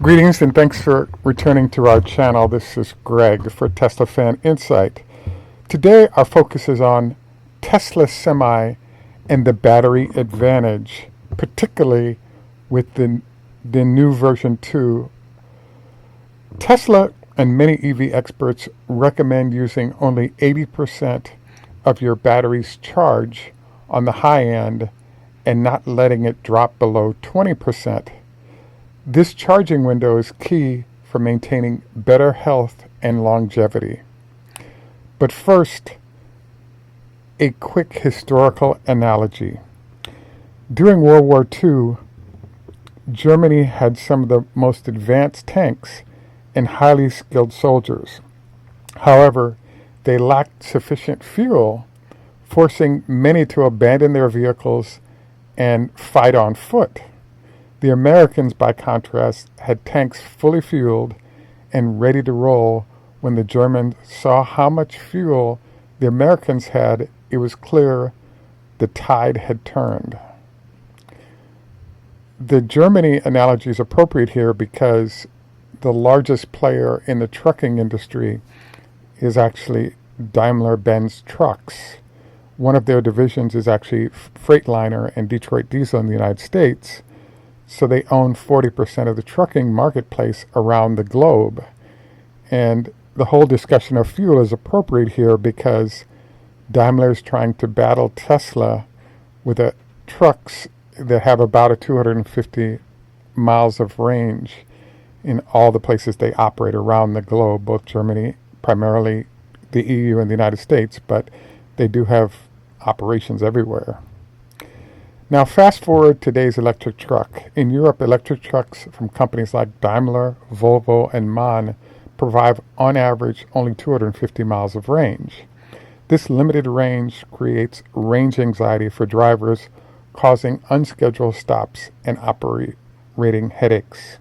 Greetings and thanks for returning to our channel. This is Greg for Teslafaninsight. Today our focus is on Tesla Semi and the battery advantage, particularly with the new version 2. Tesla and many EV experts recommend using only 80% of your battery's charge on the high end and not letting it drop below 20%. This charging window is key for maintaining better health and longevity. But first, a quick historical analogy. During World War II, Germany had some of the most advanced tanks and highly skilled soldiers. However, they lacked sufficient fuel, forcing many to abandon their vehicles and fight on foot. The Americans, by contrast, had tanks fully fueled and ready to roll. When the Germans saw how much fuel the Americans had, it was clear the tide had turned. The Germany analogy is appropriate here because the largest player in the trucking industry is actually Daimler-Benz Trucks. One of their divisions is actually Freightliner and Detroit Diesel in the United States. So they own 40% of the trucking marketplace around the globe. And the whole discussion of fuel is appropriate here because Daimler is trying to battle Tesla with trucks that have about 250 miles of range in all the places they operate around the globe, both Germany, primarily the EU and the United States, but they do have operations everywhere. Now fast forward today's electric truck. In Europe, electric trucks from companies like Daimler, Volvo, and MAN provide on average only 250 miles of range. This limited range creates range anxiety for drivers, causing unscheduled stops and operating headaches.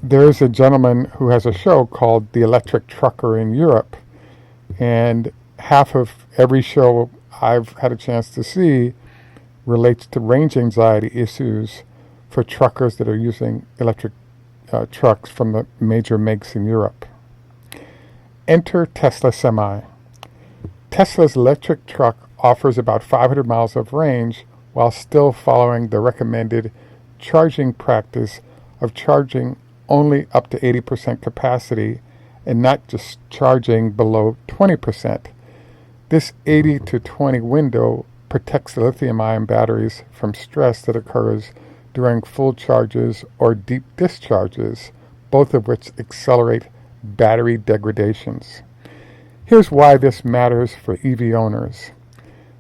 There is a gentleman who has a show called The Electric Trucker in Europe, and half of every show I've had a chance to see relates to range anxiety issues for truckers that are using electric trucks from the major makes in Europe. Enter Tesla Semi. Tesla's electric truck offers about 500 miles of range while still following the recommended charging practice of charging only up to 80% capacity and not just charging below 20%. This 80 to 20 window protects the lithium-ion batteries from stress that occurs during full charges or deep discharges, both of which accelerate battery degradations. Here's why this matters for EV owners.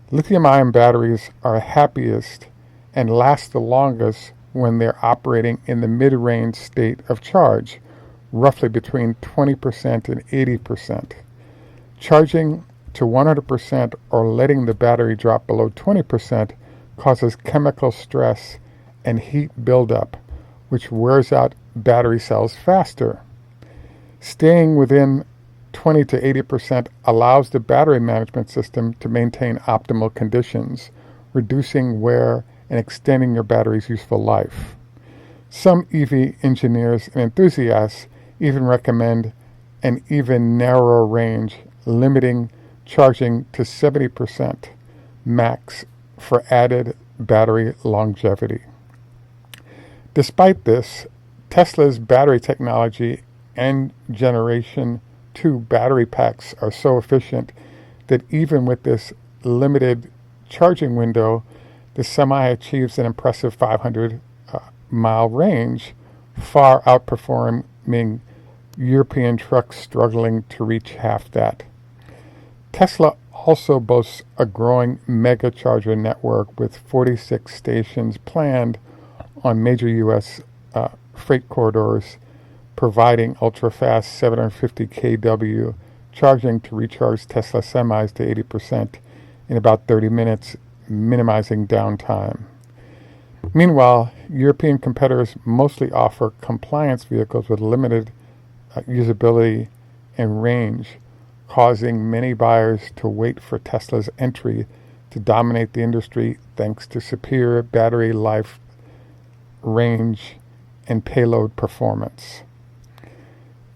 Lithium-ion batteries are happiest and last the longest when they're operating in the mid-range state of charge, roughly between 20% and 80%. Charging to 100% or letting the battery drop below 20% causes chemical stress and heat buildup, which wears out battery cells faster. Staying within 20 to 80% allows the battery management system to maintain optimal conditions, reducing wear and extending your battery's useful life. Some EV engineers and enthusiasts even recommend an even narrower range, limiting charging to 70% max for added battery longevity. Despite this, Tesla's battery technology and Generation 2 battery packs are so efficient that even with this limited charging window, the Semi achieves an impressive 500 mile range, far outperforming European trucks struggling to reach half that. Tesla also boasts a growing mega charger network with 46 stations planned on major U.S. Freight corridors, providing ultra-fast 750 kW charging to recharge Tesla Semis to 80% in about 30 minutes, minimizing downtime. Meanwhile, European competitors mostly offer compliance vehicles with limited usability and range, causing many buyers to wait for Tesla's entry to dominate the industry thanks to superior battery life, range, and payload performance.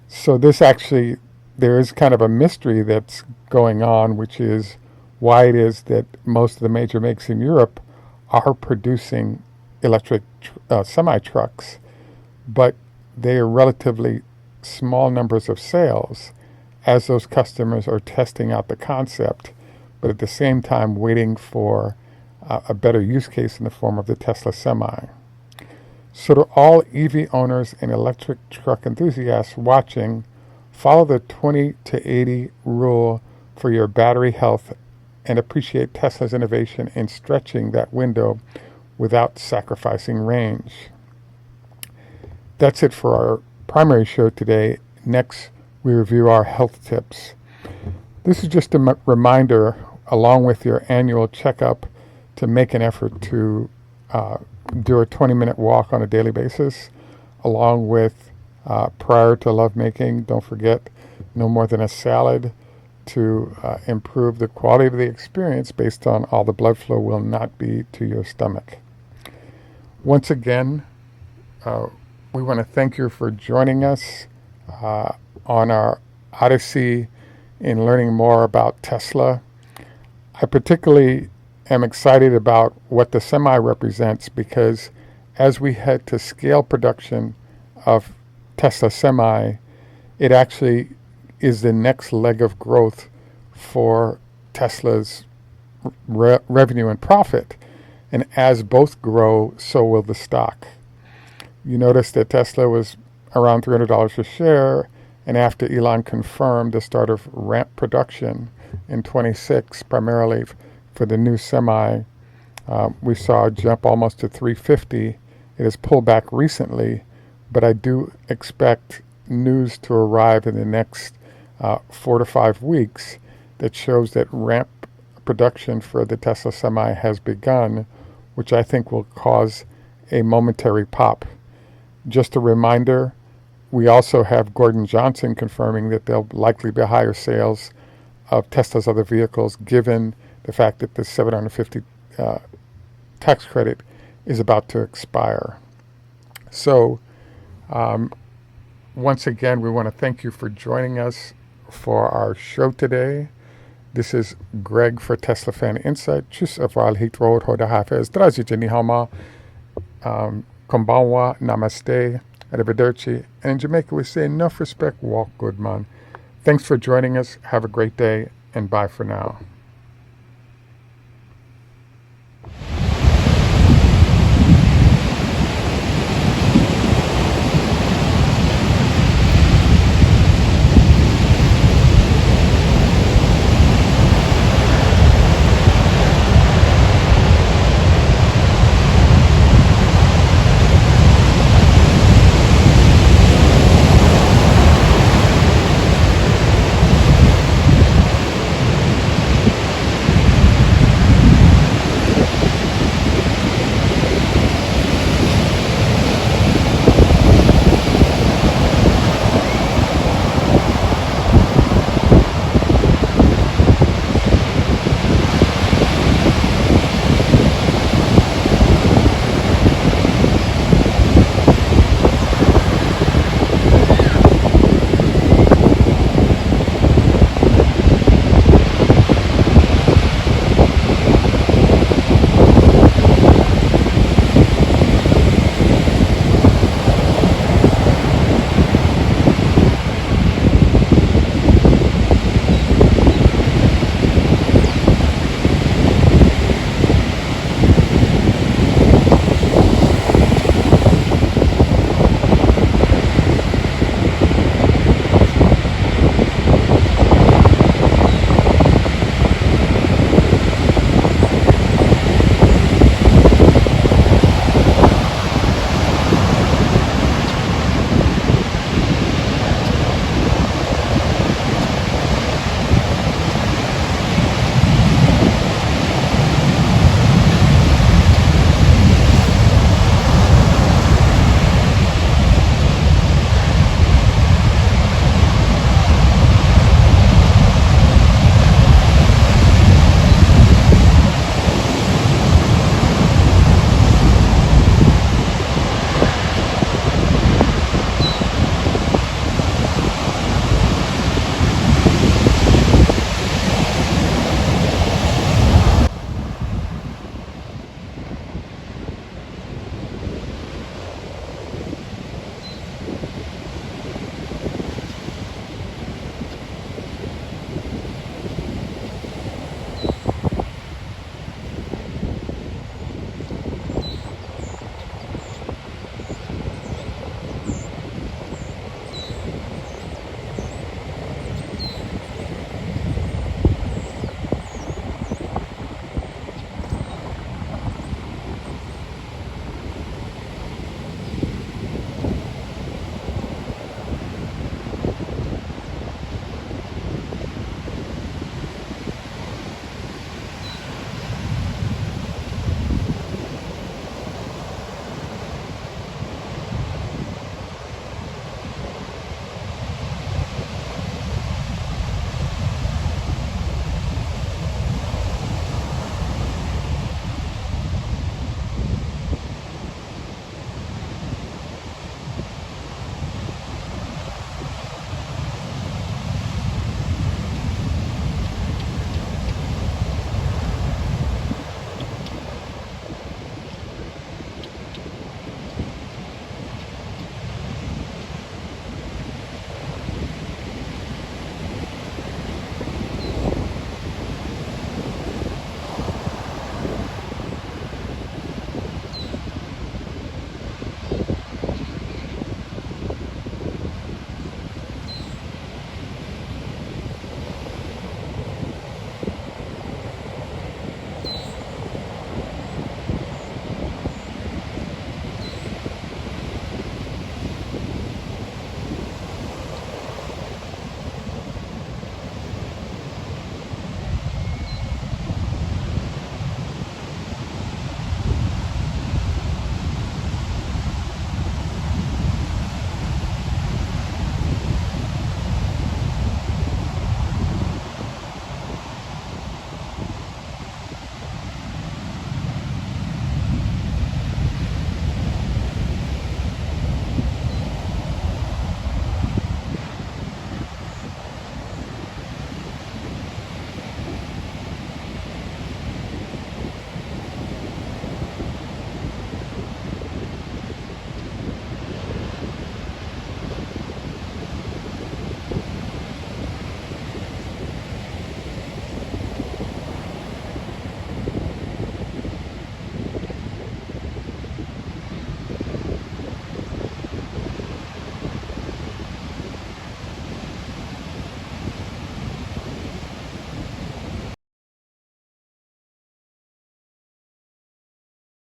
So there is kind of a mystery that's going on, which is why it is that most of the major makes in Europe are producing electric semi-trucks, but they are relatively small numbers of sales as those customers are testing out the concept, but at the same time waiting for a better use case in the form of the Tesla Semi. So to all EV owners and electric truck enthusiasts watching, follow the 20 to 80 rule for your battery health and appreciate Tesla's innovation in stretching that window without sacrificing range. That's it for our primary show today. Next, we review our health tips. This is just a reminder, along with your annual checkup, to make an effort to do a 20-minute walk on a daily basis, along with prior to lovemaking, don't forget no more than a salad to improve the quality of the experience based on all the blood flow will not be to your stomach. Once again, we want to thank you for joining us on our odyssey in learning more about Tesla. I particularly am excited about what the Semi represents because as we head to scale production of Tesla Semi, it actually is the next leg of growth for Tesla's revenue and profit. And as both grow, so will the stock. You notice that Tesla was around $300 a share, and after Elon confirmed the start of ramp production in 26, primarily for the new Semi, we saw a jump almost to $350. It has pulled back recently, but I do expect news to arrive in the next 4 to 5 weeks that shows that ramp production for the Tesla Semi has begun, which I think will cause a momentary pop. Just a reminder, we also have Gordon Johnson confirming that there'll likely be higher sales of Tesla's other vehicles given the fact that the $750 tax credit is about to expire. So once again, we want to thank you for joining us for our show today. This is Greg for Teslafaninsight. Tschüss auf Hitrod Hoda Hafez. Zdravствуйте, Nihama. Konbanwa, Namaste, Arrivederci. And in Jamaica, we say enough respect, walk good, man. Thanks for joining us. Have a great day, and bye for now.